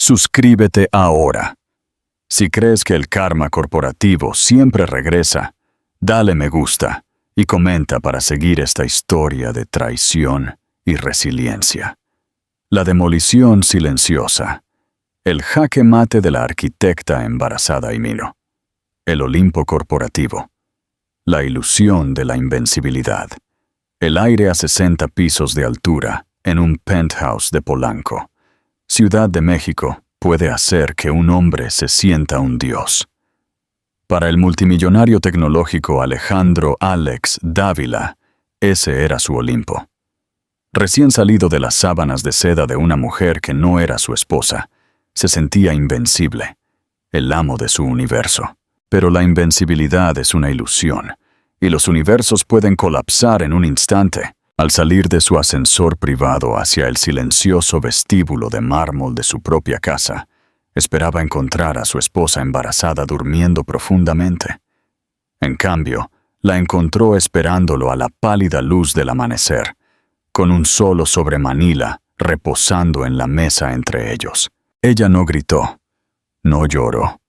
Suscríbete ahora. Si crees que el karma corporativo siempre regresa, dale me gusta y comenta para seguir esta historia de traición y resiliencia. La demolición silenciosa. El jaque mate de la arquitecta embarazada Imino. El Olimpo corporativo. La ilusión de la invencibilidad. El aire a 60 pisos de altura en un penthouse de Polanco, Ciudad de México, puede hacer que un hombre se sienta un dios. Para el multimillonario tecnológico Alejandro Alex Dávila, ese era su Olimpo. Recién salido de las sábanas de seda de una mujer que no era su esposa, se sentía invencible, el amo de su universo. Pero la invencibilidad es una ilusión, y los universos pueden colapsar en un instante. Al salir de su ascensor privado hacia el silencioso vestíbulo de mármol de su propia casa, esperaba encontrar a su esposa embarazada durmiendo profundamente. En cambio, la encontró esperándolo a la pálida luz del amanecer, con un solo sobre Manila reposando en la mesa entre ellos. Ella no gritó, no lloró.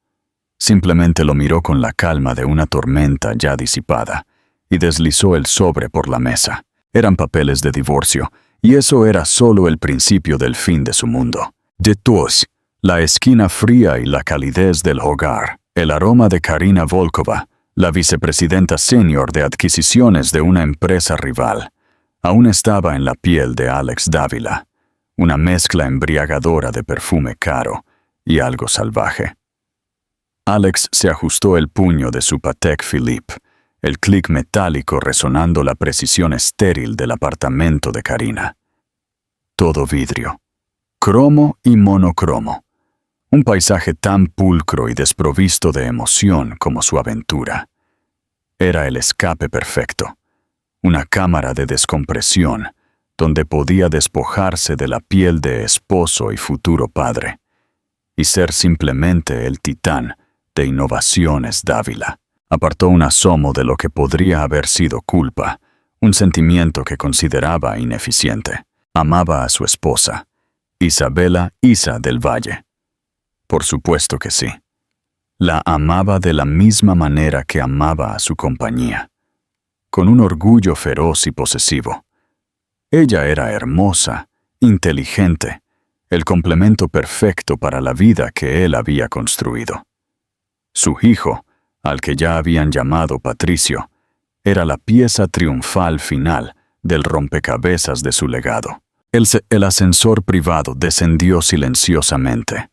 Simplemente lo miró con la calma de una tormenta ya disipada y deslizó el sobre por la mesa. Eran papeles de divorcio, y eso era solo el principio del fin de su mundo. De todos, la esquina fría y la calidez del hogar, el aroma de Karina Volkova, la vicepresidenta senior de adquisiciones de una empresa rival, aún estaba en la piel de Alex Dávila, una mezcla embriagadora de perfume caro y algo salvaje. Alex se ajustó el puño de su Patek Philippe, el clic metálico resonando la precisión estéril del apartamento de Karina. Todo vidrio, cromo y monocromo. Un paisaje tan pulcro y desprovisto de emoción como su aventura. Era el escape perfecto, una cámara de descompresión donde podía despojarse de la piel de esposo y futuro padre, y ser simplemente el titán de Innovaciones Dávila. Apartó un asomo de lo que podría haber sido culpa, un sentimiento que consideraba ineficiente. Amaba a su esposa, Isabela Isa del Valle. Por supuesto que sí. La amaba de la misma manera que amaba a su compañía, con un orgullo feroz y posesivo. Ella era hermosa, inteligente, el complemento perfecto para la vida que él había construido. Su hijo, al que ya habían llamado Patricio, era la pieza triunfal final del rompecabezas de su legado. El ascensor privado descendió silenciosamente,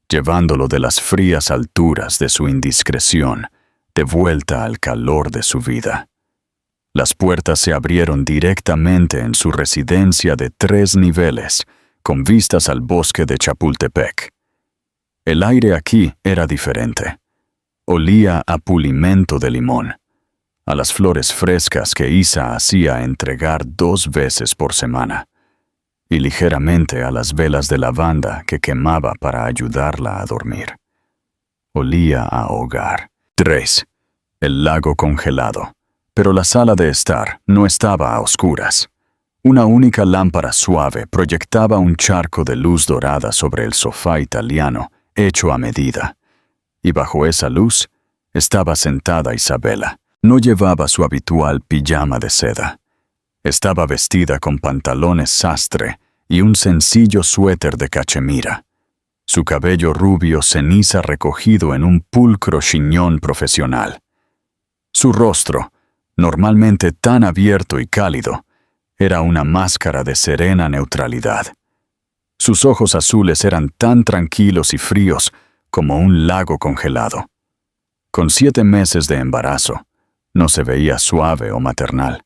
llevándolo de las frías alturas de su indiscreción de vuelta al calor de su vida. Las puertas se abrieron directamente en su residencia de 3 niveles, con vistas al bosque de Chapultepec. El aire aquí era diferente. Olía a pulimento de limón, a las flores frescas que Isa hacía entregar 2 veces por semana, y ligeramente a las velas de lavanda que quemaba para ayudarla a dormir. Olía a hogar. 3. El lago congelado. Pero la sala de estar no estaba a oscuras. Una única lámpara suave proyectaba un charco de luz dorada sobre el sofá italiano hecho a medida. Y bajo esa luz estaba sentada Isabela. No llevaba su habitual pijama de seda. Estaba vestida con pantalones sastre y un sencillo suéter de cachemira. Su cabello rubio ceniza recogido en un pulcro chiñón profesional. Su rostro, normalmente tan abierto y cálido, era una máscara de serena neutralidad. Sus ojos azules eran tan tranquilos y fríos como un lago congelado. Con 7 meses de embarazo, no se veía suave o maternal.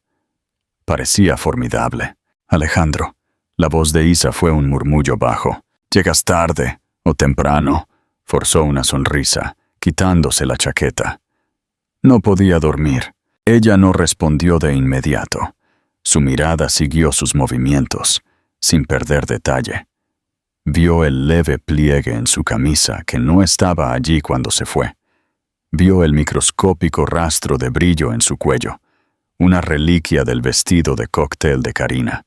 Parecía formidable. Alejandro, la voz de Isa fue un murmullo bajo. «Llegas tarde o temprano», forzó una sonrisa, quitándose la chaqueta. No podía dormir. Ella no respondió de inmediato. Su mirada siguió sus movimientos, sin perder detalle. Vio el leve pliegue en su camisa que no estaba allí cuando se fue. Vio el microscópico rastro de brillo en su cuello, una reliquia del vestido de cóctel de Karina.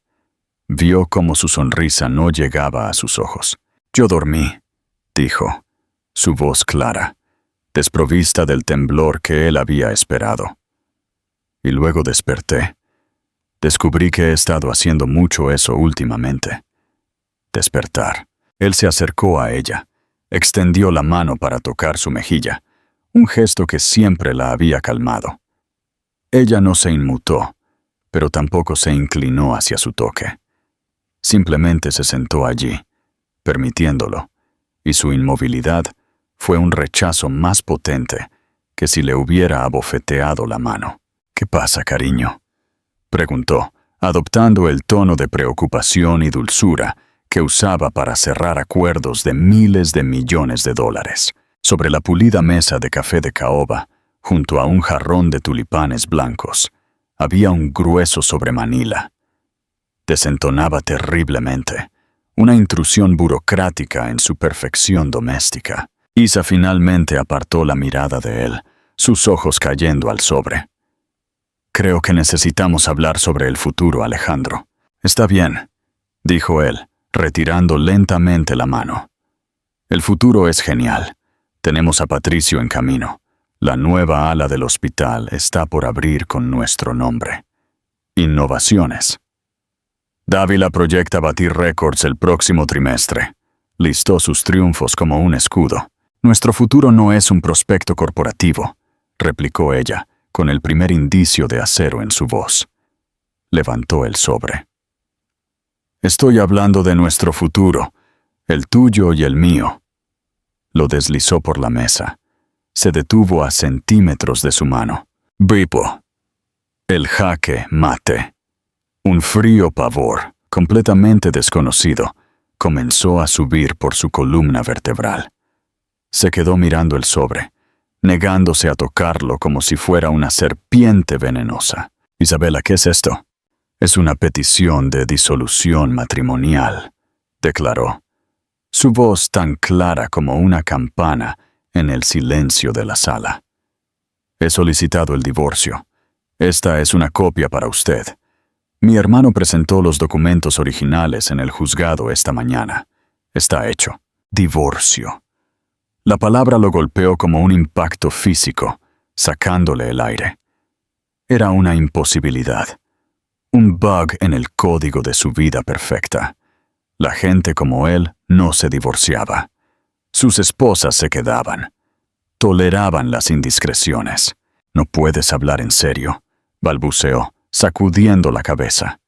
Vio cómo su sonrisa no llegaba a sus ojos. «Yo dormí», dijo, su voz clara, desprovista del temblor que él había esperado. Y luego desperté. Descubrí que he estado haciendo mucho eso últimamente. Despertar. Él se acercó a ella, extendió la mano para tocar su mejilla, un gesto que siempre la había calmado. Ella no se inmutó, pero tampoco se inclinó hacia su toque. Simplemente se sentó allí, permitiéndolo, y su inmovilidad fue un rechazo más potente que si le hubiera abofeteado la mano. «¿Qué pasa, cariño?», preguntó, adoptando el tono de preocupación y dulzura que usaba para cerrar acuerdos de miles de millones de dólares. Sobre la pulida mesa de café de caoba, junto a un jarrón de tulipanes blancos, había un grueso sobre Manila. Desentonaba terriblemente, una intrusión burocrática en su perfección doméstica. Isa finalmente apartó la mirada de él, sus ojos cayendo al sobre. «Creo que necesitamos hablar sobre el futuro, Alejandro». «Está bien», dijo él, retirando lentamente la mano. «El futuro es genial. Tenemos a Patricio en camino. La nueva ala del hospital está por abrir con nuestro nombre. Innovaciones. Dávila proyecta batir récords el próximo trimestre. Listó sus triunfos como un escudo. Nuestro futuro no es un prospecto corporativo», replicó ella, con el primer indicio de acero en su voz. Levantó el sobre. «Estoy hablando de nuestro futuro, el tuyo y el mío». Lo deslizó por la mesa. Se detuvo a centímetros de su mano. «Vipo». El jaque mate. Un frío pavor, completamente desconocido, comenzó a subir por su columna vertebral. Se quedó mirando el sobre, negándose a tocarlo como si fuera una serpiente venenosa. «Isabela, ¿qué es esto?» «Es una petición de disolución matrimonial», declaró, su voz tan clara como una campana en el silencio de la sala. «He solicitado el divorcio. Esta es una copia para usted. Mi hermano presentó los documentos originales en el juzgado esta mañana. Está hecho». Divorcio. La palabra lo golpeó como un impacto físico, sacándole el aire. Era una imposibilidad. Un bug en el código de su vida perfecta. La gente como él no se divorciaba. Sus esposas se quedaban. Toleraban las indiscreciones. «No puedes hablar en serio», balbuceó, sacudiendo la cabeza.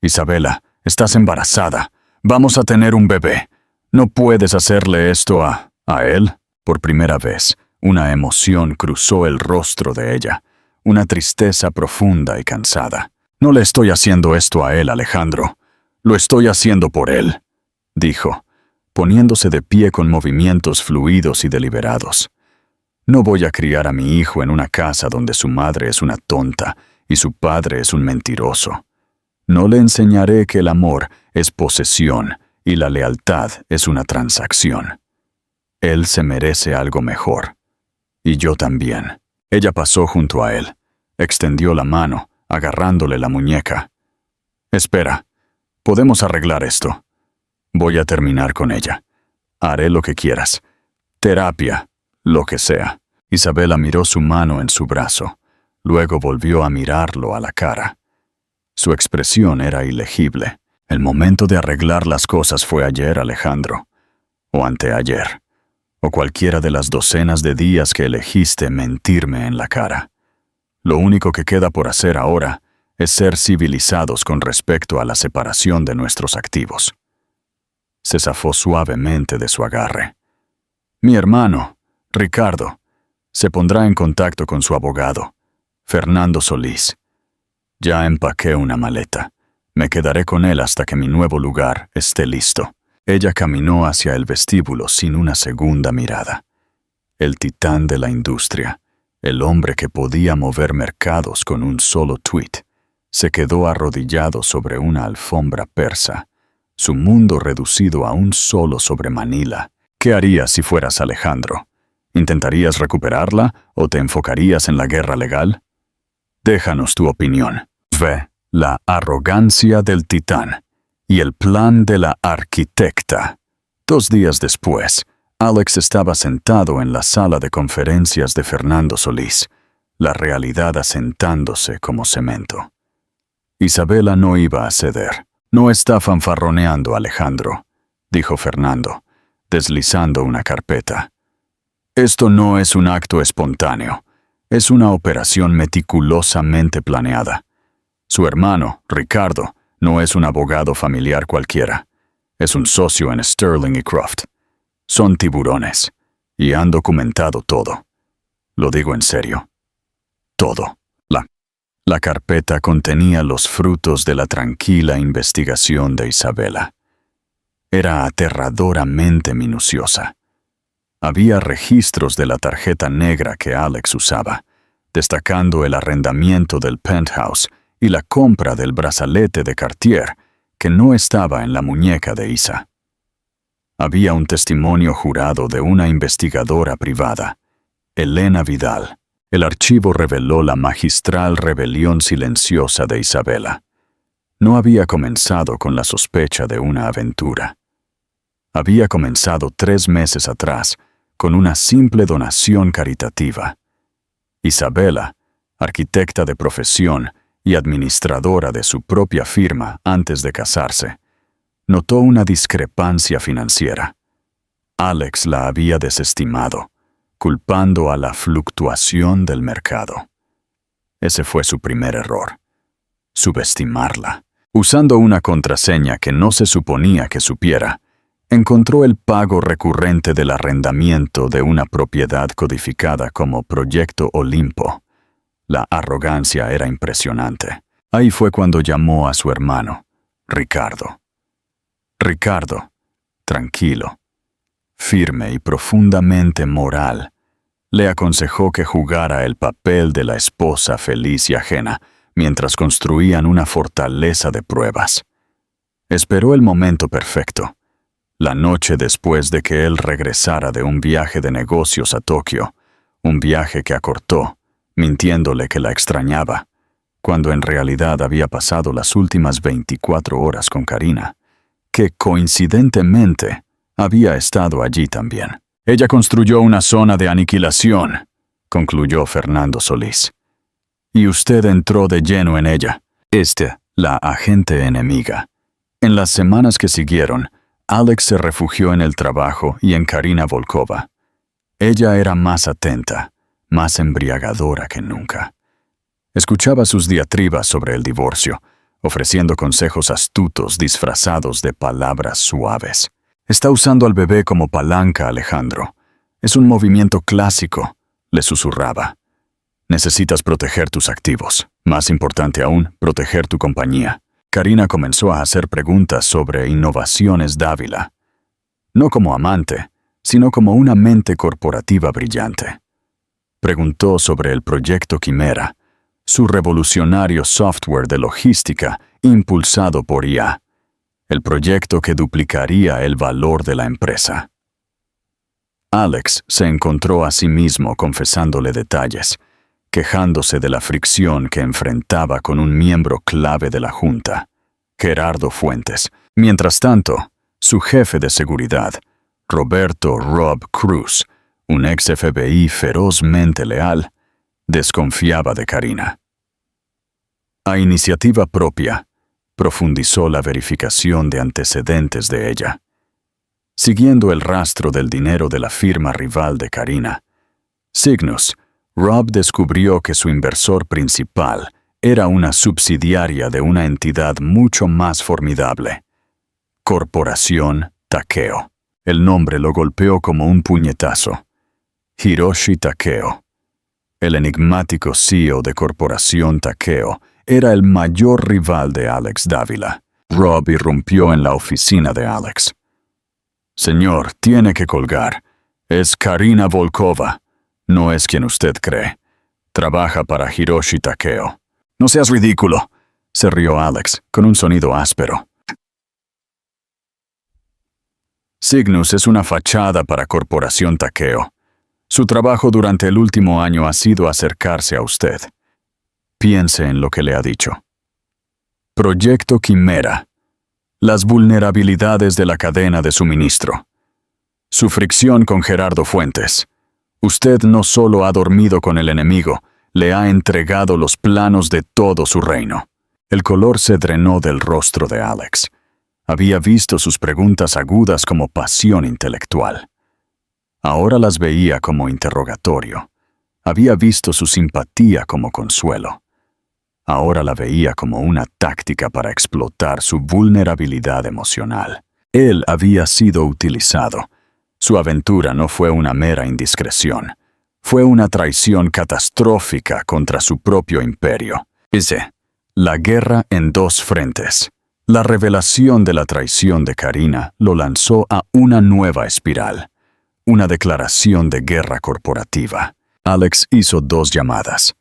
«Isabela, estás embarazada. Vamos a tener un bebé. No puedes hacerle esto a él». Por primera vez, una emoción cruzó el rostro de ella, una tristeza profunda y cansada. «No le estoy haciendo esto a él, Alejandro. Lo estoy haciendo por él», dijo, poniéndose de pie con movimientos fluidos y deliberados. «No voy a criar a mi hijo en una casa donde su madre es una tonta y su padre es un mentiroso. No le enseñaré que el amor es posesión y la lealtad es una transacción. Él se merece algo mejor. Y yo también». Ella pasó junto a él, extendió la mano, agarrándole la muñeca. «Espera, podemos arreglar esto. Voy a terminar con ella. Haré lo que quieras. Terapia, lo que sea». Isabela miró su mano en su brazo, luego volvió a mirarlo a la cara. Su expresión era ilegible. «El momento de arreglar las cosas fue ayer, Alejandro, o anteayer, o cualquiera de las docenas de días que elegiste mentirme en la cara. Lo único que queda por hacer ahora es ser civilizados con respecto a la separación de nuestros activos». Se zafó suavemente de su agarre. «Mi hermano, Ricardo, se pondrá en contacto con su abogado, Fernando Solís. Ya empaqué una maleta. Me quedaré con él hasta que mi nuevo lugar esté listo». Ella caminó hacia el vestíbulo sin una segunda mirada. El titán de la industria, el hombre que podía mover mercados con un solo tuit, se quedó arrodillado sobre una alfombra persa, su mundo reducido a un solo sobre Manila. ¿Qué harías si fueras Alejandro? ¿Intentarías recuperarla o te enfocarías en la guerra legal? Déjanos tu opinión. Ve la arrogancia del titán y el plan de la arquitecta. 2 días después, Alex estaba sentado en la sala de conferencias de Fernando Solís, la realidad asentándose como cemento. Isabela no iba a ceder. «No está fanfarroneando, Alejandro», dijo Fernando, deslizando una carpeta. «Esto no es un acto espontáneo. Es una operación meticulosamente planeada. Su hermano, Ricardo, no es un abogado familiar cualquiera. Es un socio en Sterling y Croft. Son tiburones, y han documentado todo. Lo digo en serio. Todo». La carpeta contenía los frutos de la tranquila investigación de Isabela. Era aterradoramente minuciosa. Había registros de la tarjeta negra que Alex usaba, destacando el arrendamiento del penthouse y la compra del brazalete de Cartier, que no estaba en la muñeca de Isa. Había un testimonio jurado de una investigadora privada, Elena Vidal. El archivo reveló la magistral rebelión silenciosa de Isabela. No había comenzado con la sospecha de una aventura. Había comenzado 3 meses atrás, con una simple donación caritativa. Isabela, arquitecta de profesión y administradora de su propia firma antes de casarse, notó una discrepancia financiera. Alex la había desestimado, culpando a la fluctuación del mercado. Ese fue su primer error. Subestimarla. Usando una contraseña que no se suponía que supiera, encontró el pago recurrente del arrendamiento de una propiedad codificada como Proyecto Olimpo. La arrogancia era impresionante. Ahí fue cuando llamó a su hermano, Ricardo. Ricardo, tranquilo, firme y profundamente moral, le aconsejó que jugara el papel de la esposa feliz y ajena mientras construían una fortaleza de pruebas. Esperó el momento perfecto, la noche después de que él regresara de un viaje de negocios a Tokio, un viaje que acortó, mintiéndole que la extrañaba, cuando en realidad había pasado las últimas 24 horas con Karina, que coincidentemente había estado allí también. «Ella construyó una zona de aniquilación», concluyó Fernando Solís. «Y usted entró de lleno en ella». La agente enemiga. En las semanas que siguieron, Alex se refugió en el trabajo y en Karina Volkova. Ella era más atenta, más embriagadora que nunca. Escuchaba sus diatribas sobre el divorcio, ofreciendo consejos astutos disfrazados de palabras suaves. «Está usando al bebé como palanca, Alejandro. Es un movimiento clásico», le susurraba. «Necesitas proteger tus activos. Más importante aún, proteger tu compañía». Karina comenzó a hacer preguntas sobre Innovaciones Dávila. No como amante, sino como una mente corporativa brillante. Preguntó sobre el proyecto Quimera, su revolucionario software de logística impulsado por IA. El proyecto que duplicaría el valor de la empresa. Alex se encontró a sí mismo confesándole detalles, quejándose de la fricción que enfrentaba con un miembro clave de la Junta, Gerardo Fuentes. Mientras tanto, su jefe de seguridad, Roberto Rob Cruz, un ex FBI ferozmente leal, desconfiaba de Karina. A iniciativa propia, profundizó la verificación de antecedentes de ella. Siguiendo el rastro del dinero de la firma rival de Karina, Cygnus, Rob descubrió que su inversor principal era una subsidiaria de una entidad mucho más formidable, Corporación Takeo. El nombre lo golpeó como un puñetazo. Hiroshi Takeo. El enigmático CEO de Corporación Takeo era el mayor rival de Alex Dávila. Rob irrumpió en la oficina de Alex. «Señor, tiene que colgar. Es Karina Volkova. No es quien usted cree. Trabaja para Hiroshi Takeo». «No seas ridículo», se rió Alex, con un sonido áspero. «Cygnus es una fachada para Corporación Takeo. Su trabajo durante el último año ha sido acercarse a usted. Piense en lo que le ha dicho. Proyecto Quimera. Las vulnerabilidades de la cadena de suministro. Su fricción con Gerardo Fuentes. Usted no solo ha dormido con el enemigo, le ha entregado los planos de todo su reino. El color se drenó del rostro de Alex. Había visto sus preguntas agudas como pasión intelectual. Ahora las veía como interrogatorio. Había visto su simpatía como consuelo. Ahora la veía como una táctica para explotar su vulnerabilidad emocional. Él había sido utilizado. Su aventura no fue una mera indiscreción. Fue una traición catastrófica contra su propio imperio. Dice, la guerra en dos frentes. La revelación de la traición de Karina lo lanzó a una nueva espiral. Una declaración de guerra corporativa. Alex hizo 2 llamadas.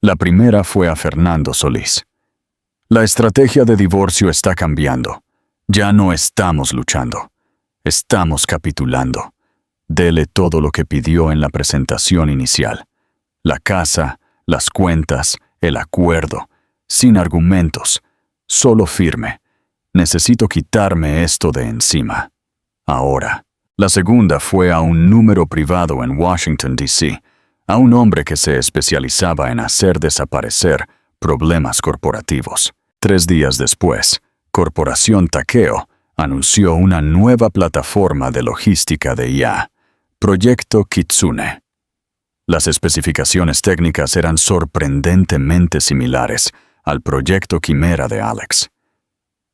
La primera fue a Fernando Solís. La estrategia de divorcio está cambiando. Ya no estamos luchando. Estamos capitulando. Dele todo lo que pidió en la presentación inicial. La casa, las cuentas, el acuerdo. Sin argumentos. Solo firme. Necesito quitarme esto de encima. Ahora. La segunda fue a un número privado en Washington, D.C., a un hombre que se especializaba en hacer desaparecer problemas corporativos. 3 días después, Corporación Takeo anunció una nueva plataforma de logística de IA, Proyecto Kitsune. Las especificaciones técnicas eran sorprendentemente similares al Proyecto Quimera de Alex.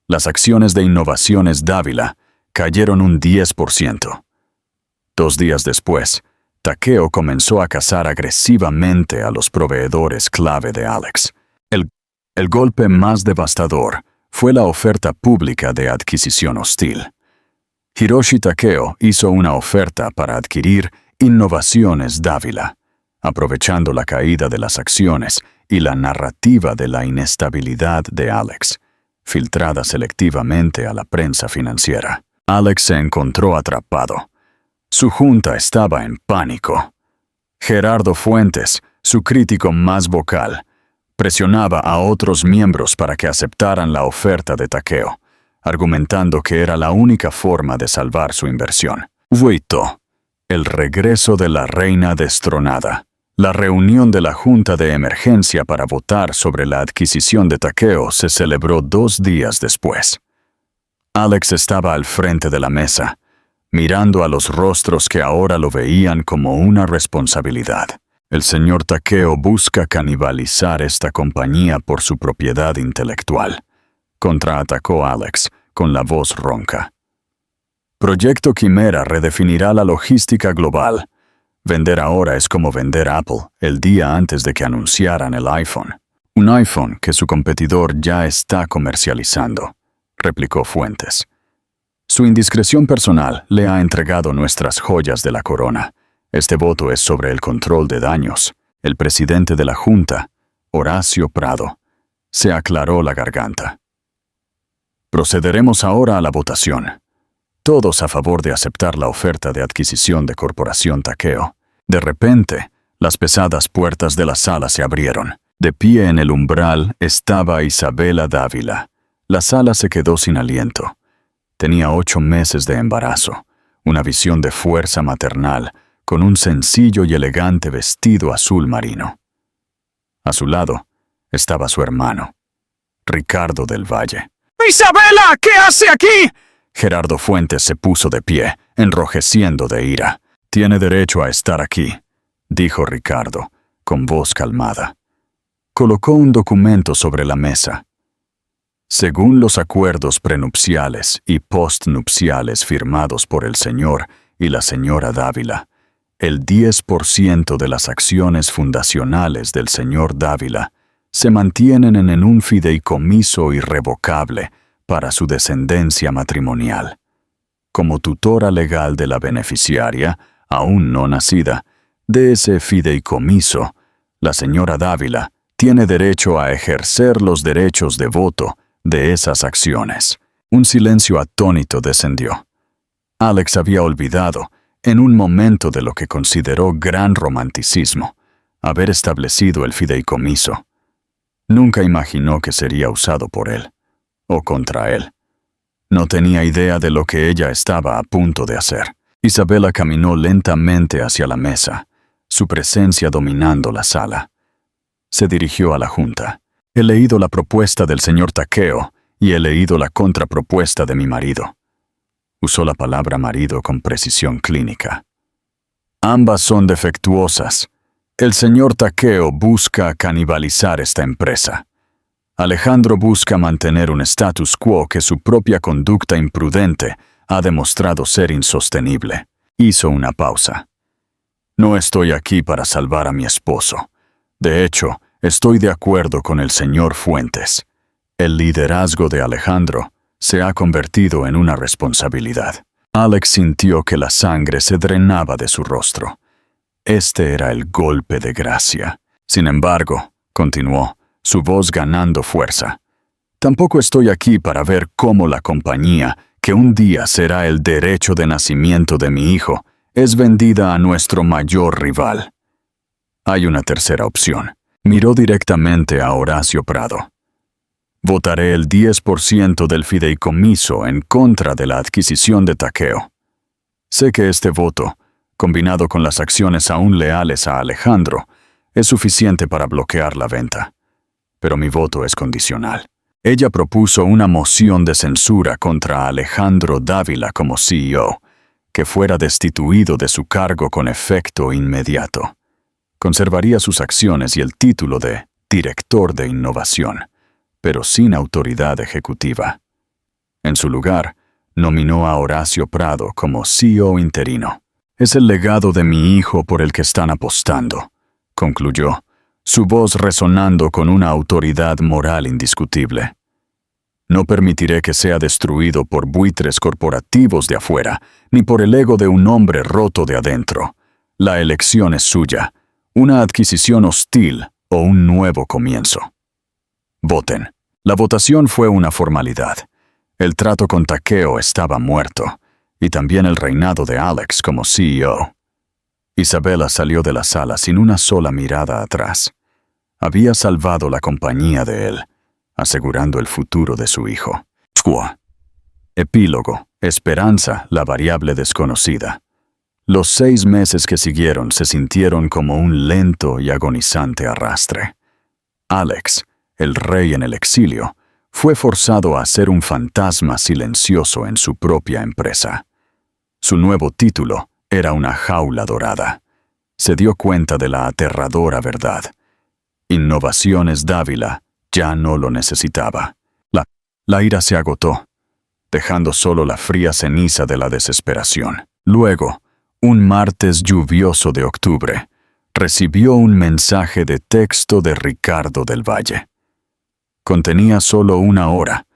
Las acciones de Innovaciones Dávila cayeron un 10%. 2 días después, Takeo comenzó a cazar agresivamente a los proveedores clave de Alex. El golpe más devastador fue la oferta pública de adquisición hostil. Hiroshi Takeo hizo una oferta para adquirir Innovaciones Dávila, aprovechando la caída de las acciones y la narrativa de la inestabilidad de Alex, filtrada selectivamente a la prensa financiera. Alex se encontró atrapado. Su junta estaba en pánico. Gerardo Fuentes, su crítico más vocal, presionaba a otros miembros para que aceptaran la oferta de Takeo, argumentando que era la única forma de salvar su inversión. Vuito, el regreso de la reina destronada. La reunión de la Junta de Emergencia para votar sobre la adquisición de Takeo se celebró 2 días después. Alex estaba al frente de la mesa, mirando a los rostros que ahora lo veían como una responsabilidad. El señor Takeo busca canibalizar esta compañía por su propiedad intelectual. Contraatacó Alex con la voz ronca. Proyecto Quimera redefinirá la logística global. Vender ahora es como vender Apple el día antes de que anunciaran el iPhone. Un iPhone que su competidor ya está comercializando, replicó Fuentes. Su indiscreción personal le ha entregado nuestras joyas de la corona. Este voto es sobre el control de daños. El presidente de la Junta, Horacio Prado, se aclaró la garganta. Procederemos ahora a la votación. Todos a favor de aceptar la oferta de adquisición de Corporación Takeo. De repente, las pesadas puertas de la sala se abrieron. De pie en el umbral estaba Isabela Dávila. La sala se quedó sin aliento. Tenía 8 meses de embarazo, una visión de fuerza maternal, con un sencillo y elegante vestido azul marino. A su lado estaba su hermano, Ricardo del Valle. ¡Isabela! ¿Qué hace aquí? Gerardo Fuentes se puso de pie, enrojeciendo de ira. Tiene derecho a estar aquí, dijo Ricardo, con voz calmada. Colocó un documento sobre la mesa. Según los acuerdos prenupciales y postnupciales firmados por el señor y la señora Dávila, el 10% de las acciones fundacionales del señor Dávila se mantienen en un fideicomiso irrevocable para su descendencia matrimonial. Como tutora legal de la beneficiaria, aún no nacida, de ese fideicomiso, la señora Dávila tiene derecho a ejercer los derechos de voto de esas acciones. Un silencio atónito descendió. Alex había olvidado, en un momento de lo que consideró gran romanticismo, haber establecido el fideicomiso. Nunca imaginó que sería usado por él, o contra él. No tenía idea de lo que ella estaba a punto de hacer. Isabela caminó lentamente hacia la mesa, su presencia dominando la sala. Se dirigió a la junta. He leído la propuesta del señor Takeo y he leído la contrapropuesta de mi marido. Usó la palabra marido con precisión clínica. Ambas son defectuosas. El señor Takeo busca canibalizar esta empresa. Alejandro busca mantener un status quo que su propia conducta imprudente ha demostrado ser insostenible. Hizo una pausa. No estoy aquí para salvar a mi esposo. De hecho, estoy de acuerdo con el señor Fuentes. El liderazgo de Alejandro se ha convertido en una responsabilidad. Alex sintió que la sangre se drenaba de su rostro. Este era el golpe de gracia. Sin embargo, continuó, su voz ganando fuerza. Tampoco estoy aquí para ver cómo la compañía, que un día será el derecho de nacimiento de mi hijo, es vendida a nuestro mayor rival. Hay una tercera opción. Miró directamente a Horacio Prado. Votaré el 10% del fideicomiso en contra de la adquisición de Takeo. Sé que este voto, combinado con las acciones aún leales a Alejandro, es suficiente para bloquear la venta. Pero mi voto es condicional. Ella propuso una moción de censura contra Alejandro Dávila como CEO, que fuera destituido de su cargo con efecto inmediato. Conservaría sus acciones y el título de director de innovación, pero sin autoridad ejecutiva. En su lugar, nominó a Horacio Prado como CEO interino. Es el legado de mi hijo por el que están apostando, concluyó, su voz resonando con una autoridad moral indiscutible. No permitiré que sea destruido por buitres corporativos de afuera, ni por el ego de un hombre roto de adentro. La elección es suya, una adquisición hostil o un nuevo comienzo. Voten. La votación fue una formalidad. El trato con Takeo estaba muerto, y también el reinado de Alex como CEO. Isabela salió de la sala sin una sola mirada atrás. Había salvado la compañía de él, asegurando el futuro de su hijo. Epílogo. Esperanza, la variable desconocida. Los 6 meses que siguieron se sintieron como un lento y agonizante arrastre. Alex, el rey en el exilio, fue forzado a ser un fantasma silencioso en su propia empresa. Su nuevo título era una jaula dorada. Se dio cuenta de la aterradora verdad. Innovaciones Dávila ya no lo necesitaba. La ira se agotó, dejando solo la fría ceniza de la desesperación. Luego, un martes lluvioso de octubre, recibió un mensaje de texto de Ricardo del Valle. Contenía solo 1 hora,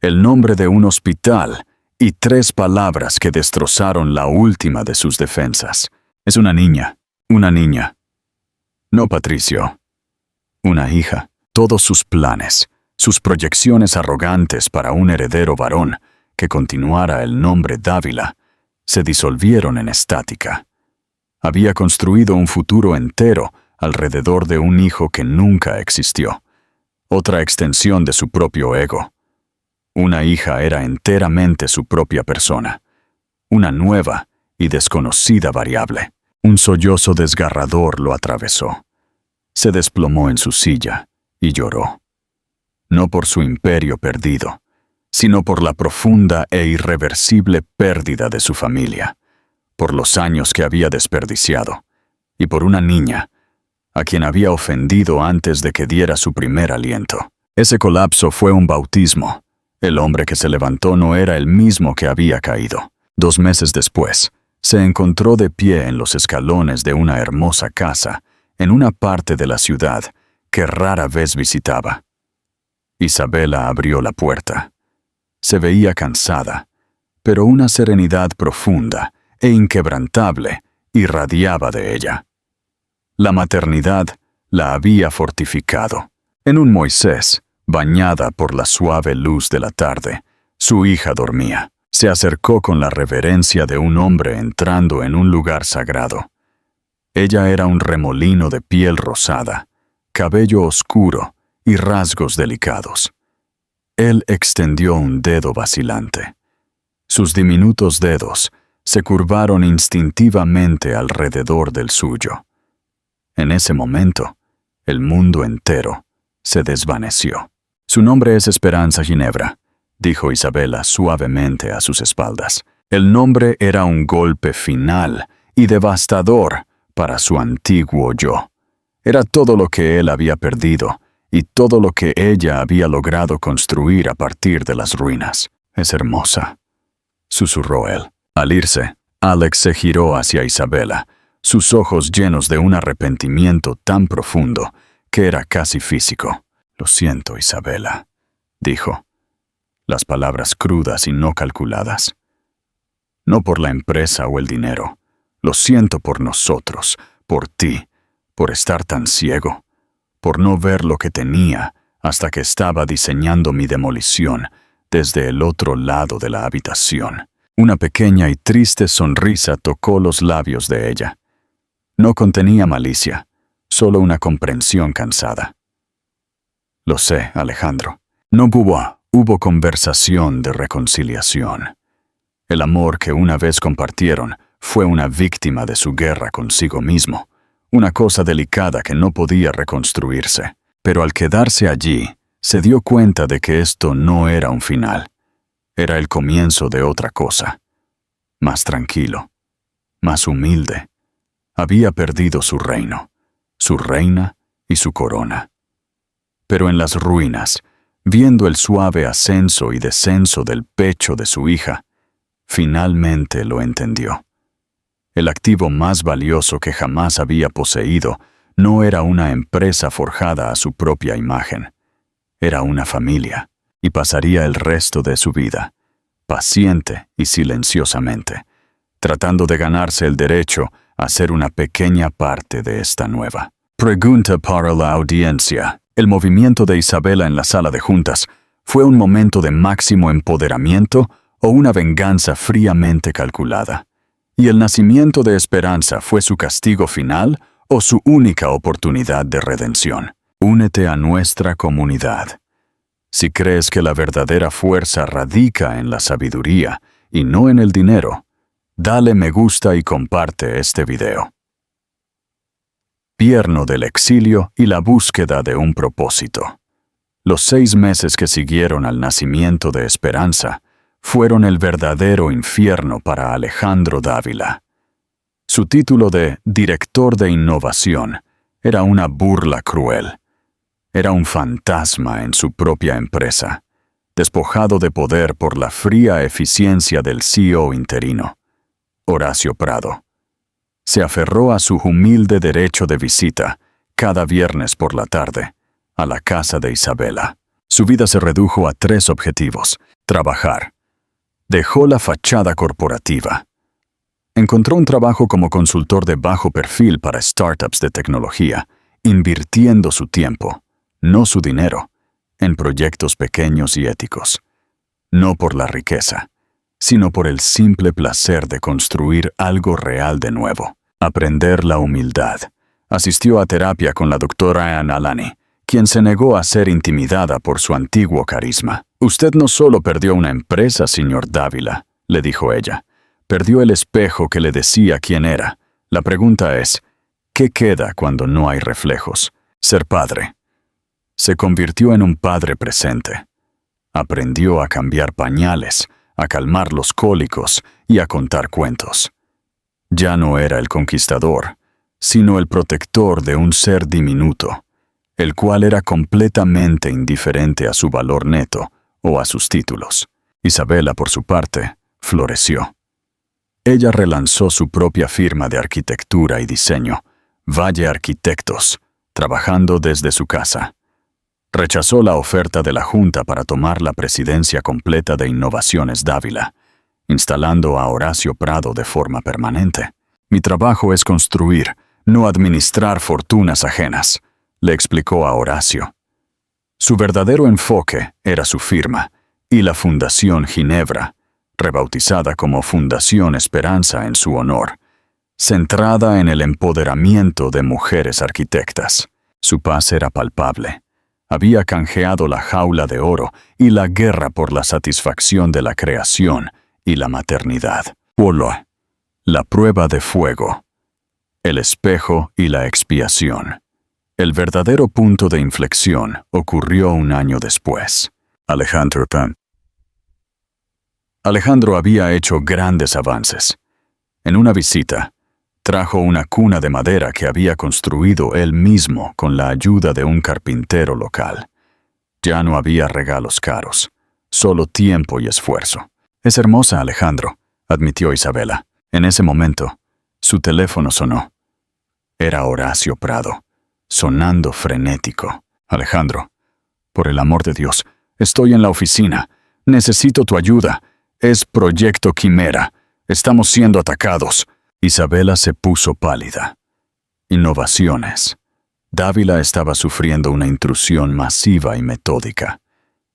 el nombre de un hospital y 3 palabras que destrozaron la última de sus defensas. Es una niña. No, Patricio. Una hija. Todos sus planes, sus proyecciones arrogantes para un heredero varón que continuara el nombre Dávila, se disolvieron en estática. Había construido un futuro entero alrededor de un hijo que nunca existió. Otra extensión de su propio ego. Una hija era enteramente su propia persona. Una nueva y desconocida variable. Un sollozo desgarrador lo atravesó. Se desplomó en su silla y lloró. No por su imperio perdido, sino por la profunda e irreversible pérdida de su familia, por los años que había desperdiciado, y por una niña, a quien había ofendido antes de que diera su primer aliento. Ese colapso fue un bautismo. El hombre que se levantó no era el mismo que había caído. 2 meses después, se encontró de pie en los escalones de una hermosa casa, en una parte de la ciudad que rara vez visitaba. Isabela abrió la puerta. Se veía cansada, pero una serenidad profunda e inquebrantable irradiaba de ella. La maternidad la había fortificado. En un Moisés, bañada por la suave luz de la tarde, su hija dormía. Se acercó con la reverencia de un hombre entrando en un lugar sagrado. Ella era un remolino de piel rosada, cabello oscuro y rasgos delicados. Él extendió un dedo vacilante. Sus diminutos dedos se curvaron instintivamente alrededor del suyo. En ese momento, el mundo entero se desvaneció. Su nombre es Esperanza Ginebra, dijo Isabela suavemente a sus espaldas. El nombre era un golpe final y devastador para su antiguo yo. Era todo lo que él había perdido y todo lo que ella había logrado construir a partir de las ruinas. Es hermosa, susurró él. Al irse, Alex se giró hacia Isabela, sus ojos llenos de un arrepentimiento tan profundo que era casi físico. Lo siento, Isabela, dijo, las palabras crudas y no calculadas. No por la empresa o el dinero. Lo siento por nosotros, por ti, por estar tan ciego, por no ver lo que tenía hasta que estaba diseñando mi demolición desde el otro lado de la habitación. Una pequeña y triste sonrisa tocó los labios de ella. No contenía malicia, solo una comprensión cansada. Lo sé, Alejandro. No hubo conversación de reconciliación. El amor que una vez compartieron fue una víctima de su guerra consigo mismo, una cosa delicada que no podía reconstruirse. Pero al quedarse allí, se dio cuenta de que esto no era un final. Era el comienzo de otra cosa. Más tranquilo, más humilde. Había perdido su reino, su reina y su corona. Pero en las ruinas, viendo el suave ascenso y descenso del pecho de su hija, finalmente lo entendió. El activo más valioso que jamás había poseído no era una empresa forjada a su propia imagen. Era una familia, y pasaría el resto de su vida, paciente y silenciosamente, tratando de ganarse el derecho a ser una pequeña parte de esta nueva. Pregunta para la audiencia. El movimiento de Isabela en la sala de juntas fue un momento de máximo empoderamiento o una venganza fríamente calculada. ¿Y el nacimiento de Esperanza fue su castigo final o su única oportunidad de redención? Únete a nuestra comunidad. Si crees que la verdadera fuerza radica en la sabiduría y no en el dinero, dale me gusta y comparte este video. Pierno del exilio y la búsqueda de un propósito. Los 6 meses que siguieron al nacimiento de Esperanza fueron el verdadero infierno para Alejandro Dávila. Su título de director de innovación era una burla cruel. Era un fantasma en su propia empresa, despojado de poder por la fría eficiencia del CEO interino, Horacio Prado. Se aferró a su humilde derecho de visita, cada viernes por la tarde, a la casa de Isabela. Su vida se redujo a 3 objetivos: trabajar. Dejó la fachada corporativa. Encontró un trabajo como consultor de bajo perfil para startups de tecnología, invirtiendo su tiempo, no su dinero, en proyectos pequeños y éticos. No por la riqueza, sino por el simple placer de construir algo real de nuevo. Aprender la humildad. Asistió a terapia con la doctora Ann Alani, quien se negó a ser intimidada por su antiguo carisma. Usted no solo perdió una empresa, señor Dávila, le dijo ella. Perdió el espejo que le decía quién era. La pregunta es, ¿qué queda cuando no hay reflejos? Ser padre. Se convirtió en un padre presente. Aprendió a cambiar pañales, a calmar los cólicos y a contar cuentos. Ya no era el conquistador, sino el protector de un ser diminuto, el cual era completamente indiferente a su valor neto o a sus títulos. Isabela, por su parte, floreció. Ella relanzó su propia firma de arquitectura y diseño, Valle Arquitectos, trabajando desde su casa. Rechazó la oferta de la Junta para tomar la presidencia completa de Innovaciones Dávila, instalando a Horacio Prado de forma permanente. Mi trabajo es construir, no administrar fortunas ajenas, le explicó a Horacio. Su verdadero enfoque era su firma y la Fundación Ginebra, rebautizada como Fundación Esperanza en su honor, centrada en el empoderamiento de mujeres arquitectas. Su paz era palpable. Había canjeado la jaula de oro y la guerra por la satisfacción de la creación y la maternidad. Hola, La prueba de fuego. El espejo y la expiación. El verdadero punto de inflexión ocurrió un año después. Alejandro había hecho grandes avances. En una visita, trajo una cuna de madera que había construido él mismo con la ayuda de un carpintero local. Ya no había regalos caros, solo tiempo y esfuerzo. «Es hermosa, Alejandro», admitió Isabela. En ese momento, su teléfono sonó. Era Horacio Prado, sonando frenético. «Alejandro, por el amor de Dios, estoy en la oficina. Necesito tu ayuda. Es Proyecto Quimera. Estamos siendo atacados». Isabela se puso pálida. Innovaciones. Dávila estaba sufriendo una intrusión masiva y metódica.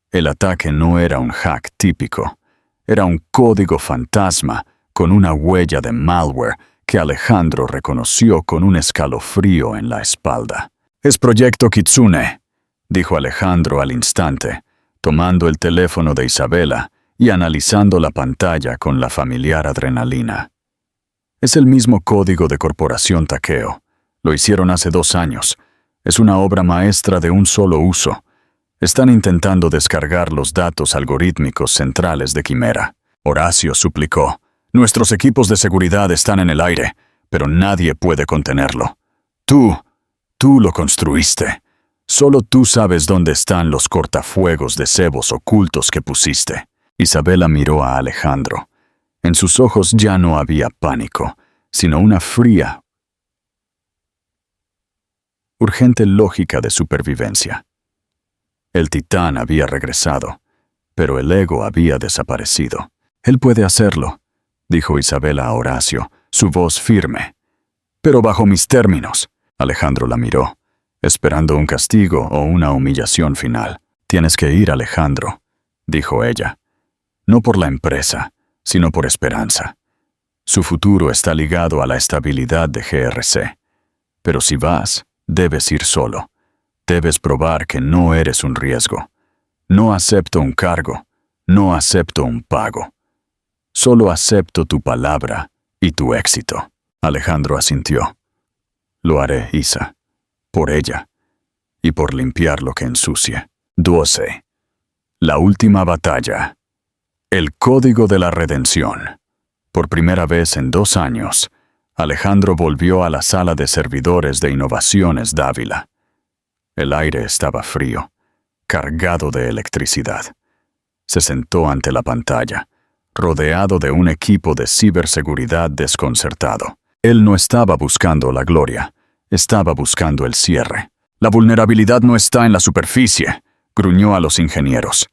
El ataque no era un hack típico. Era un código fantasma con una huella de malware que Alejandro reconoció con un escalofrío en la espalda. «Es Proyecto Kitsune», dijo Alejandro al instante, tomando el teléfono de Isabela y analizando la pantalla con la familiar adrenalina. «Es el mismo código de Corporación Takeo. Lo hicieron hace 2 años. Es una obra maestra de un solo uso. Están intentando descargar los datos algorítmicos centrales de Quimera». Horacio suplicó. «Nuestros equipos de seguridad están en el aire, pero nadie puede contenerlo. Tú lo construiste. Solo tú sabes dónde están los cortafuegos de cebos ocultos que pusiste». Isabela miró a Alejandro. En sus ojos ya no había pánico, sino una fría, urgente lógica de supervivencia. El titán había regresado, pero el ego había desaparecido. «Él puede hacerlo», dijo Isabela a Horacio, su voz firme. «Pero bajo mis términos». Alejandro la miró, esperando un castigo o una humillación final. «Tienes que ir, Alejandro», dijo ella. «No por la empresa, sino por esperanza. Su futuro está ligado a la estabilidad de GRC. Pero si vas, debes ir solo. Debes probar que no eres un riesgo. No acepto un cargo, no acepto un pago. Solo acepto tu palabra y tu éxito». Alejandro asintió. «Lo haré, Isa. Por ella. Y por limpiar lo que ensucie». 12. La última batalla. El código de la redención. Por primera vez en 2 años, Alejandro volvió a la sala de servidores de Innovaciones Dávila. El aire estaba frío, cargado de electricidad. Se sentó ante la pantalla, rodeado de un equipo de ciberseguridad desconcertado. Él no estaba buscando la gloria, estaba buscando el cierre. «La vulnerabilidad no está en la superficie», gruñó a los ingenieros.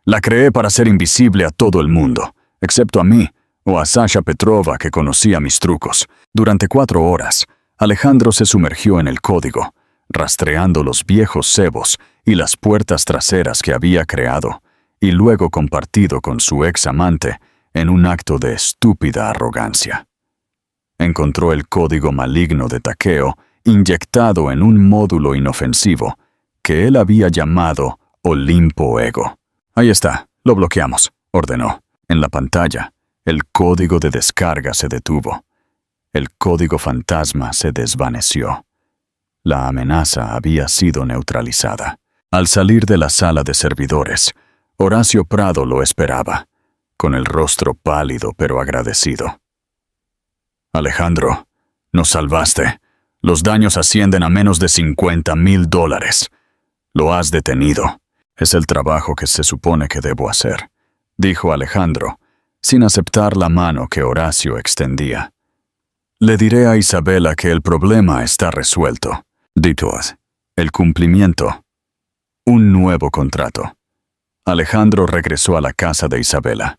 «La creé para ser invisible a todo el mundo, excepto a mí o a Sasha Petrova, que conocía mis trucos». Durante 4 horas, Alejandro se sumergió en el código, rastreando los viejos cebos y las puertas traseras que había creado, y luego compartido con su ex amante en un acto de estúpida arrogancia. Encontró el código maligno de Takeo inyectado en un módulo inofensivo que él había llamado Olimpo Ego. «Ahí está, lo bloqueamos», ordenó. En la pantalla, el código de descarga se detuvo. El código fantasma se desvaneció. La amenaza había sido neutralizada. Al salir de la sala de servidores, Horacio Prado lo esperaba, con el rostro pálido pero agradecido. «Alejandro, nos salvaste. Los daños ascienden a menos de $50,000. Lo has detenido. Es el trabajo que se supone que debo hacer», dijo Alejandro, sin aceptar la mano que Horacio extendía. «Le diré a Isabela que el problema está resuelto». El cumplimiento. Un nuevo contrato. Alejandro regresó a la casa de Isabela.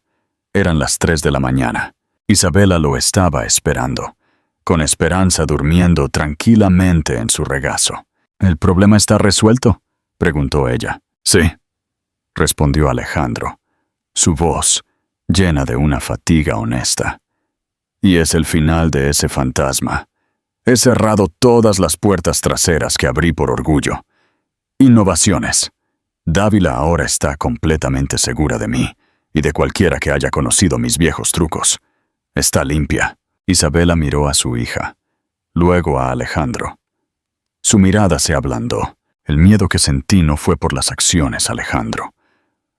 Eran las 3 de la mañana. Isabela lo estaba esperando, con Esperanza durmiendo tranquilamente en su regazo. «¿El problema está resuelto?», preguntó ella. «Sí», respondió Alejandro, su voz llena de una fatiga honesta. «Y es el final de ese fantasma. He cerrado todas las puertas traseras que abrí por orgullo. Innovaciones. Dávila ahora está completamente segura de mí y de cualquiera que haya conocido mis viejos trucos. Está limpia». Isabela miró a su hija, luego a Alejandro. Su mirada se ablandó. El miedo que sentí no fue por las acciones, Alejandro.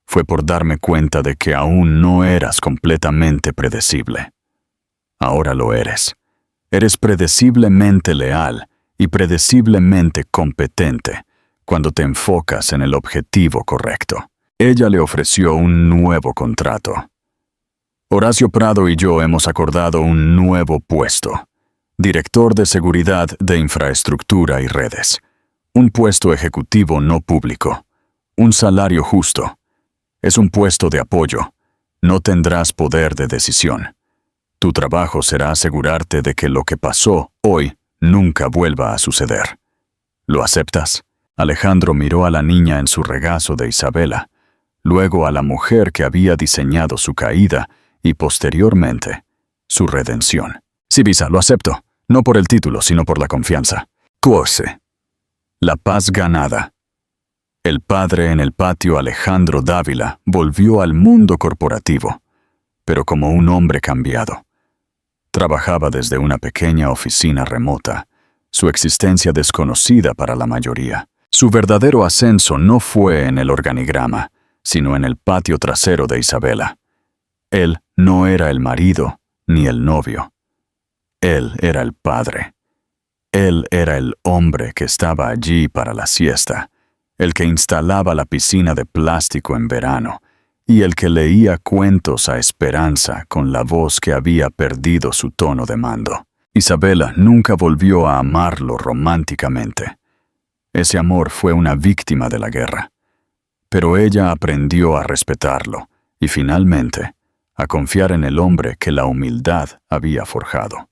Fue por darme cuenta de que aún no eras completamente predecible. Ahora lo eres. Eres predeciblemente leal y predeciblemente competente cuando te enfocas en el objetivo correcto. Ella le ofreció un nuevo contrato. Horacio Prado y yo hemos acordado un nuevo puesto. Director de Seguridad de Infraestructura y Redes. Un puesto ejecutivo no público. Un salario justo. Es un puesto de apoyo. No tendrás poder de decisión. Tu trabajo será asegurarte de que lo que pasó hoy nunca vuelva a suceder. ¿Lo aceptas? Alejandro miró a la niña en su regazo de Isabela, luego a la mujer que había diseñado su caída y posteriormente su redención. Sí, Visa, lo acepto. No por el título, sino por la confianza. Corse. La paz ganada. El padre en el patio Alejandro Dávila volvió al mundo corporativo, pero como un hombre cambiado. Trabajaba desde una pequeña oficina remota, su existencia desconocida para la mayoría. Su verdadero ascenso no fue en el organigrama, sino en el patio trasero de Isabela. Él no era el marido ni el novio. Él era el padre. Él era el hombre que estaba allí para la siesta, el que instalaba la piscina de plástico en verano y el que leía cuentos a Esperanza con la voz que había perdido su tono de mando. Isabela nunca volvió a amarlo románticamente. Ese amor fue una víctima de la guerra. Pero ella aprendió a respetarlo y finalmente a confiar en el hombre que la humildad había forjado.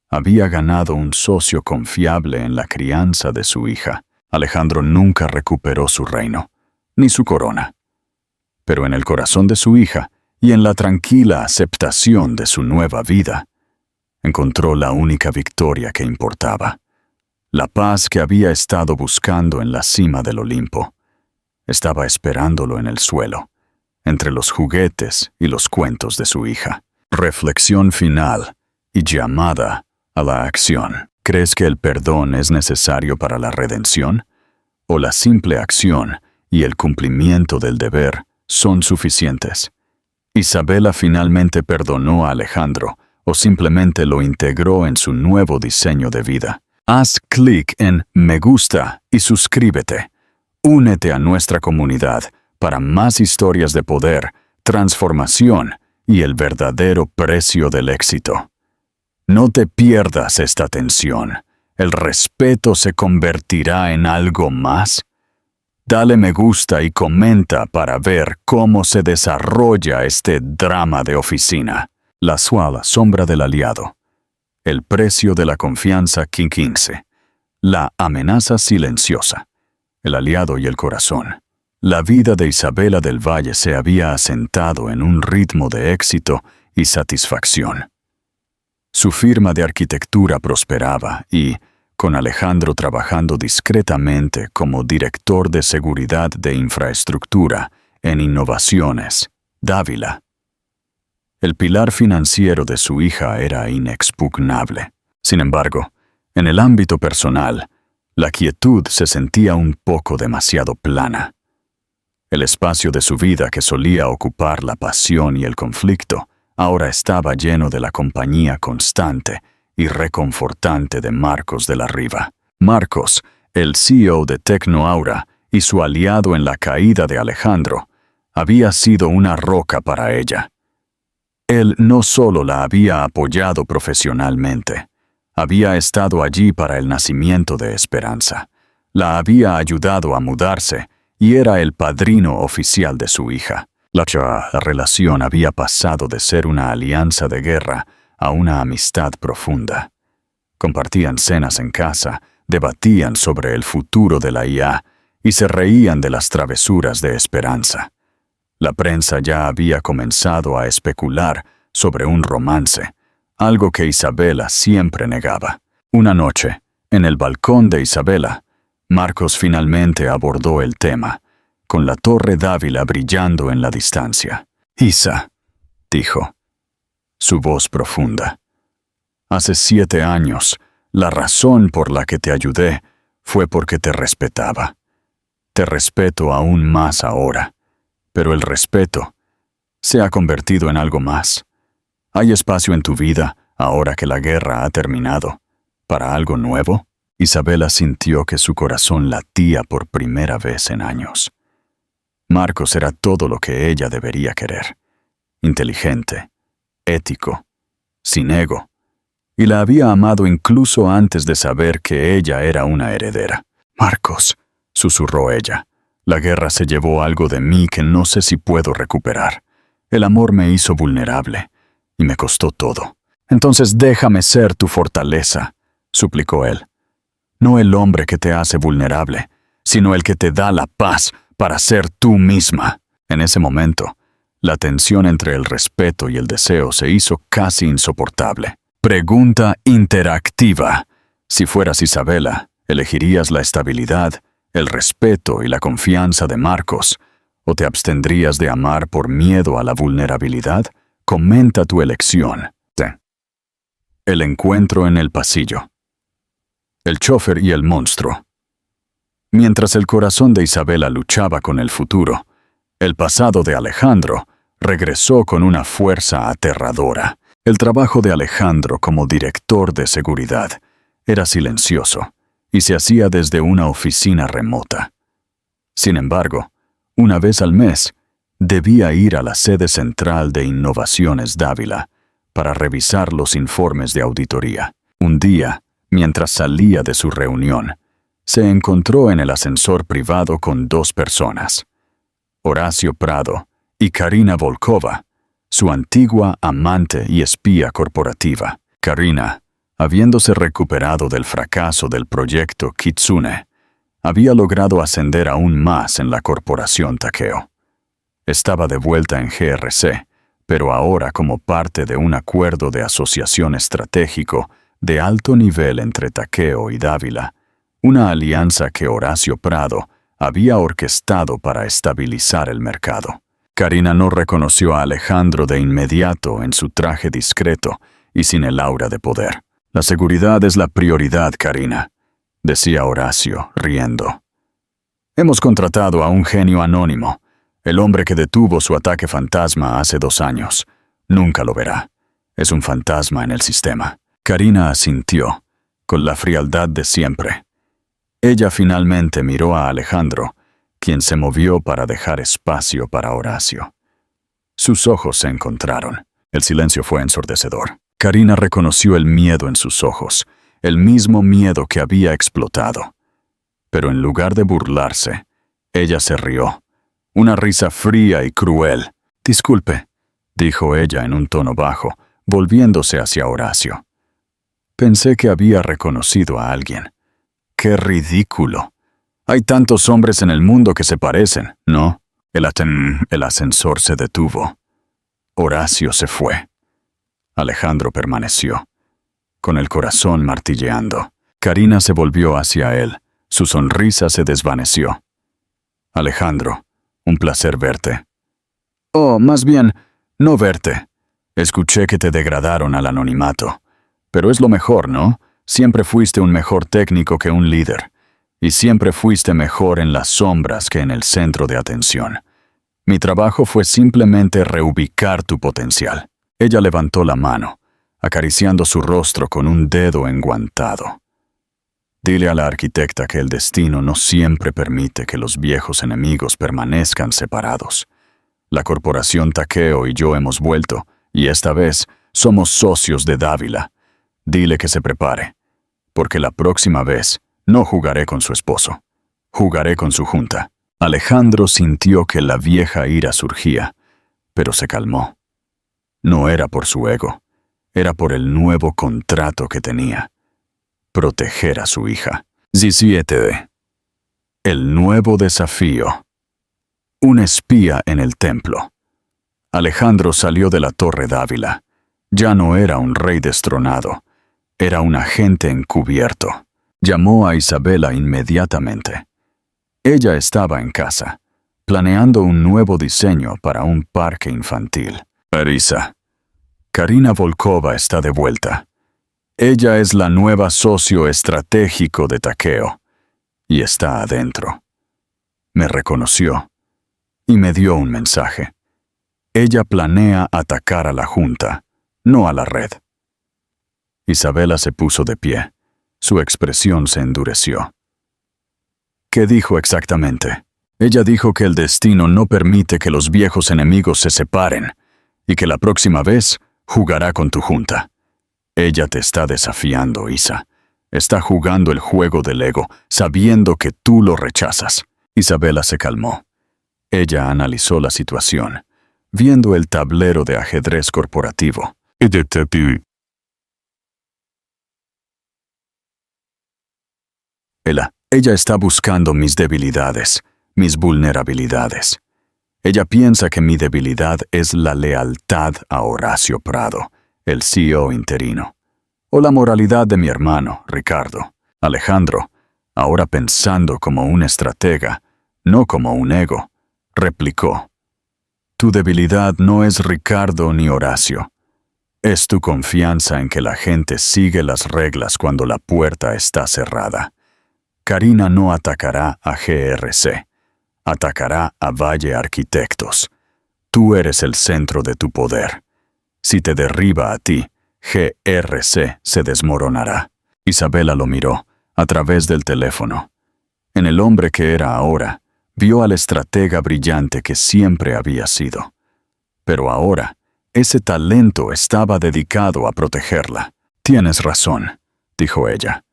Había ganado un socio confiable en la crianza de su hija. Alejandro nunca recuperó su reino, ni su corona. Pero en el corazón de su hija y en la tranquila aceptación de su nueva vida, encontró la única victoria que importaba. La paz que había estado buscando en la cima del Olimpo. Estaba esperándolo en el suelo, entre los juguetes y los cuentos de su hija. Reflexión final y llamada a la acción. ¿Crees que el perdón es necesario para la redención? ¿O la simple acción y el cumplimiento del deber son suficientes? ¿Isabela finalmente perdonó a Alejandro o simplemente lo integró en su nuevo diseño de vida? Haz clic en me gusta y suscríbete. Únete a nuestra comunidad para más historias de poder, transformación y el verdadero precio del éxito. No te pierdas esta tensión. ¿El respeto se convertirá en algo más? Dale me gusta y comenta para ver cómo se desarrolla este drama de oficina. La suave sombra del aliado. El precio de la confianza 15. La amenaza silenciosa. El aliado y el corazón. La vida de Isabela del Valle se había asentado en un ritmo de éxito y satisfacción. Su firma de arquitectura prosperaba y, con Alejandro trabajando discretamente como director de seguridad de infraestructura en Innovaciones, Dávila, el pilar financiero de su hija era inexpugnable. Sin embargo, en el ámbito personal, la quietud se sentía un poco demasiado plana. El espacio de su vida que solía ocupar la pasión y el conflicto, ahora estaba lleno de la compañía constante y reconfortante de Marcos de la Riva. Marcos, el CEO de Tecnoaura y su aliado en la caída de Alejandro, había sido una roca para ella. Él no solo la había apoyado profesionalmente, había estado allí para el nacimiento de Esperanza, la había ayudado a mudarse y era el padrino oficial de su hija. La relación había pasado de ser una alianza de guerra a una amistad profunda. Compartían cenas en casa, debatían sobre el futuro de la IA y se reían de las travesuras de Esperanza. La prensa ya había comenzado a especular sobre un romance, algo que Isabela siempre negaba. Una noche, en el balcón de Isabela, Marcos finalmente abordó el tema, con la torre Dávila brillando en la distancia. «Isa», dijo, su voz profunda, Hace 7 años, la razón por la que te ayudé fue porque te respetaba. Te respeto aún más ahora, pero el respeto se ha convertido en algo más. ¿Hay espacio en tu vida, ahora que la guerra ha terminado, para algo nuevo? Isabela sintió que su corazón latía por primera vez en años. Marcos era todo lo que ella debería querer. Inteligente, ético, sin ego, y la había amado incluso antes de saber que ella era una heredera. «Marcos», susurró ella, «la guerra se llevó algo de mí que no sé si puedo recuperar. El amor me hizo vulnerable, y me costó todo. Entonces déjame ser tu fortaleza», suplicó él. «No el hombre que te hace vulnerable, sino el que te da la paz para ser tú misma». En ese momento, la tensión entre el respeto y el deseo se hizo casi insoportable. Pregunta interactiva. Si fueras Isabela, ¿elegirías la estabilidad, el respeto y la confianza de Marcos, o te abstendrías de amar por miedo a la vulnerabilidad? Comenta tu elección. El encuentro en el pasillo. El chofer y el monstruo. Mientras el corazón de Isabela luchaba con el futuro, el pasado de Alejandro regresó con una fuerza aterradora. El trabajo de Alejandro como director de seguridad era silencioso y se hacía desde una oficina remota. Sin embargo, una vez al mes, debía ir a la sede central de Innovaciones Dávila para revisar los informes de auditoría. Un día, mientras salía de su reunión, se encontró en el ascensor privado con 2 personas, Horacio Prado y Karina Volkova, su antigua amante y espía corporativa. Karina, habiéndose recuperado del fracaso del proyecto Kitsune, había logrado ascender aún más en la corporación Takeo. Estaba de vuelta en GRC, pero ahora como parte de un acuerdo de asociación estratégico de alto nivel entre Takeo y Dávila, una alianza que Horacio Prado había orquestado para estabilizar el mercado. Karina no reconoció a Alejandro de inmediato en su traje discreto y sin el aura de poder. «La seguridad es la prioridad, Karina», decía Horacio, riendo. «Hemos contratado a un genio anónimo, el hombre que detuvo su ataque fantasma hace 2 años. Nunca lo verá. Es un fantasma en el sistema». Karina asintió, con la frialdad de siempre. Ella finalmente miró a Alejandro, quien se movió para dejar espacio para Horacio. Sus ojos se encontraron. El silencio fue ensordecedor. Karina reconoció el miedo en sus ojos, el mismo miedo que había explotado. Pero en lugar de burlarse, ella se rió. Una risa fría y cruel. «Disculpe», dijo ella en un tono bajo, volviéndose hacia Horacio. «Pensé que había reconocido a alguien». «¡Qué ridículo! Hay tantos hombres en el mundo que se parecen, ¿no?» El ascensor se detuvo. Horacio se fue. Alejandro permaneció, con el corazón martilleando. Karina se volvió hacia él. Su sonrisa se desvaneció. «Alejandro, un placer verte». «Oh, más bien, no verte. Escuché que te degradaron al anonimato. Pero es lo mejor, ¿no? Siempre fuiste un mejor técnico que un líder. Y siempre fuiste mejor en las sombras que en el centro de atención. Mi trabajo fue simplemente reubicar tu potencial». Ella levantó la mano, acariciando su rostro con un dedo enguantado. «Dile a la arquitecta que el destino no siempre permite que los viejos enemigos permanezcan separados. La corporación Takeo y yo hemos vuelto, y esta vez somos socios de Dávila. Dile que se prepare, porque la próxima vez no jugaré con su esposo. Jugaré con su junta». Alejandro sintió que la vieja ira surgía, pero se calmó. No era por su ego, era por el nuevo contrato que tenía. Proteger a su hija. 17. El nuevo desafío. Un espía en el templo. Alejandro salió de la Torre Dávila. Ya no era un rey destronado, era un agente encubierto. Llamó a Isabela inmediatamente. Ella estaba en casa, planeando un nuevo diseño para un parque infantil. «Arisa, Karina Volkova está de vuelta. Ella es la nueva socio estratégico de Takeo, y está adentro. Me reconoció, y me dio un mensaje. Ella planea atacar a la Junta, no a la red. Isabela se puso de pie. Su expresión se endureció. ¿Qué dijo exactamente? Ella dijo que el destino no permite que los viejos enemigos se separen, y que la próxima vez jugará con tu Junta. Ella te está desafiando, Isa. Está jugando el juego del ego, sabiendo que tú lo rechazas. Isabela se calmó. Ella analizó la situación, viendo el tablero de ajedrez corporativo. Ella está buscando mis debilidades, mis vulnerabilidades. Ella piensa que mi debilidad es la lealtad a Horacio Prado, el CEO interino, o la moralidad de mi hermano, Ricardo. Alejandro, ahora pensando como un estratega, no como un ego, replicó: tu debilidad no es Ricardo ni Horacio. Es tu confianza en que la gente sigue las reglas cuando la puerta está cerrada. Karina no atacará a GRC, atacará a Valle Arquitectos. Tú eres el centro de tu poder. Si te derriba a ti, GRC se desmoronará. Isabela lo miró, a través del teléfono. En el hombre que era ahora, vio al estratega brillante que siempre había sido. Pero ahora, ese talento estaba dedicado a protegerla. Tienes razón, dijo ella.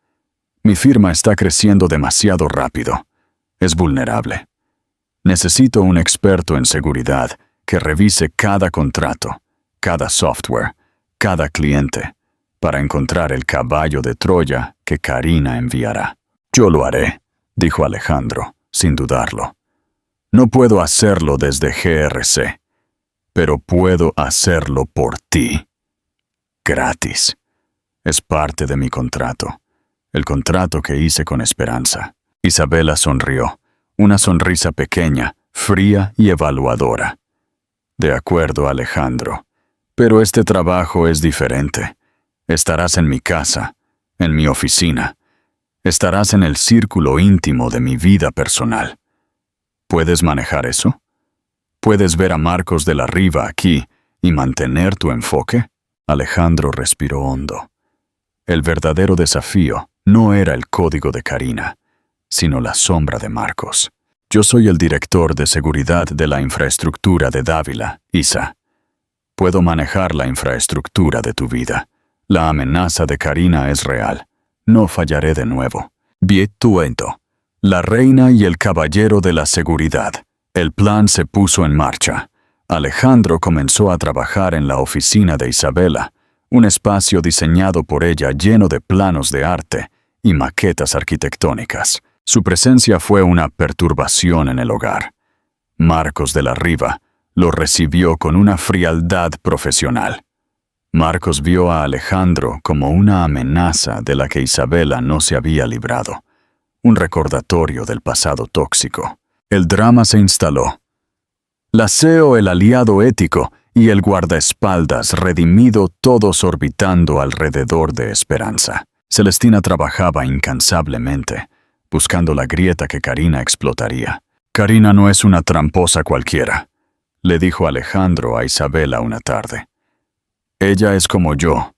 Mi firma está creciendo demasiado rápido. Es vulnerable. Necesito un experto en seguridad que revise cada contrato, cada software, cada cliente, para encontrar el caballo de Troya que Karina enviará. Yo lo haré, dijo Alejandro, sin dudarlo. No puedo hacerlo desde GRC, pero puedo hacerlo por ti. Gratis. Es parte de mi contrato. El contrato que hice con Esperanza. Isabela sonrió, una sonrisa pequeña, fría y evaluadora. De acuerdo, Alejandro, pero este trabajo es diferente. Estarás en mi casa, en mi oficina. Estarás en el círculo íntimo de mi vida personal. ¿Puedes manejar eso? ¿Puedes ver a Marcos de la Riva aquí y mantener tu enfoque? Alejandro respiró hondo. El verdadero desafío no era el código de Karina, sino la sombra de Marcos. Yo soy el director de seguridad de la infraestructura de Dávila, Isa. Puedo manejar la infraestructura de tu vida. La amenaza de Karina es real. No fallaré de nuevo. Vietuento. La reina y el caballero de la seguridad. El plan se puso en marcha. Alejandro comenzó a trabajar en la oficina de Isabela, un espacio diseñado por ella lleno de planos de arte y maquetas arquitectónicas. Su presencia fue una perturbación en el hogar. Marcos de la Riva lo recibió con una frialdad profesional. Marcos vio a Alejandro como una amenaza de la que Isabela no se había librado, un recordatorio del pasado tóxico. El drama se instaló. La CEO, el aliado ético, y el guardaespaldas redimido, todos orbitando alrededor de Esperanza. Celestina trabajaba incansablemente, buscando la grieta que Karina explotaría. Karina no es una tramposa cualquiera, le dijo Alejandro a Isabela una tarde. Ella es como yo,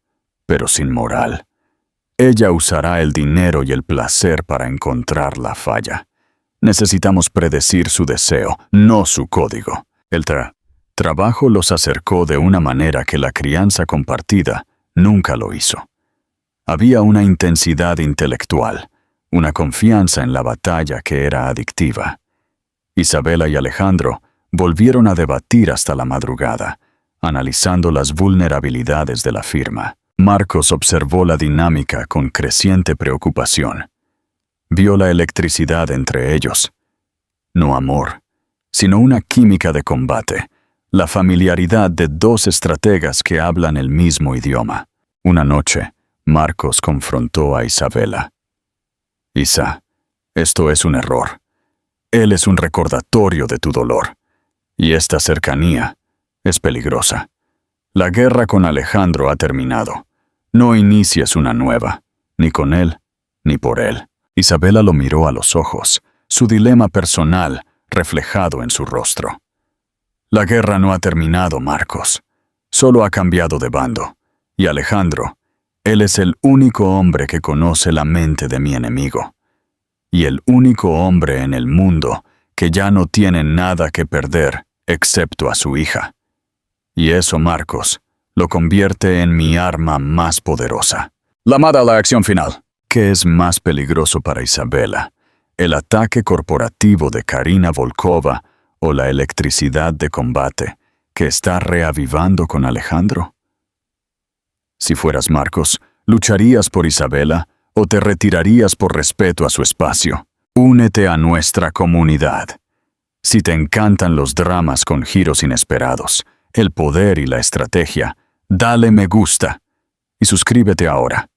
pero sin moral. Ella usará el dinero y el placer para encontrar la falla. Necesitamos predecir su deseo, no su código. El trabajo los acercó de una manera que la crianza compartida nunca lo hizo. Había una intensidad intelectual, una confianza en la batalla que era adictiva. Isabela y Alejandro volvieron a debatir hasta la madrugada, analizando las vulnerabilidades de la firma. Marcos observó la dinámica con creciente preocupación. Vio la electricidad entre ellos. No amor, sino una química de combate, la familiaridad de dos estrategas que hablan el mismo idioma. Una noche, Marcos confrontó a Isabela. Isa, esto es un error. Él es un recordatorio de tu dolor. Y esta cercanía es peligrosa. La guerra con Alejandro ha terminado. No inicies una nueva, ni con él, ni por él. Isabela lo miró a los ojos, su dilema personal reflejado en su rostro. La guerra no ha terminado, Marcos. Solo ha cambiado de bando. Y Alejandro, él es el único hombre que conoce la mente de mi enemigo. Y el único hombre en el mundo que ya no tiene nada que perder excepto a su hija. Y eso, Marcos, lo convierte en mi arma más poderosa. Llamada a la acción final. ¿Qué es más peligroso para Isabela? ¿El ataque corporativo de Karina Volkova o la electricidad de combate que está reavivando con Alejandro? Si fueras Marcos, ¿lucharías por Isabela o te retirarías por respeto a su espacio? Únete a nuestra comunidad. Si te encantan los dramas con giros inesperados, el poder y la estrategia, dale me gusta y suscríbete ahora.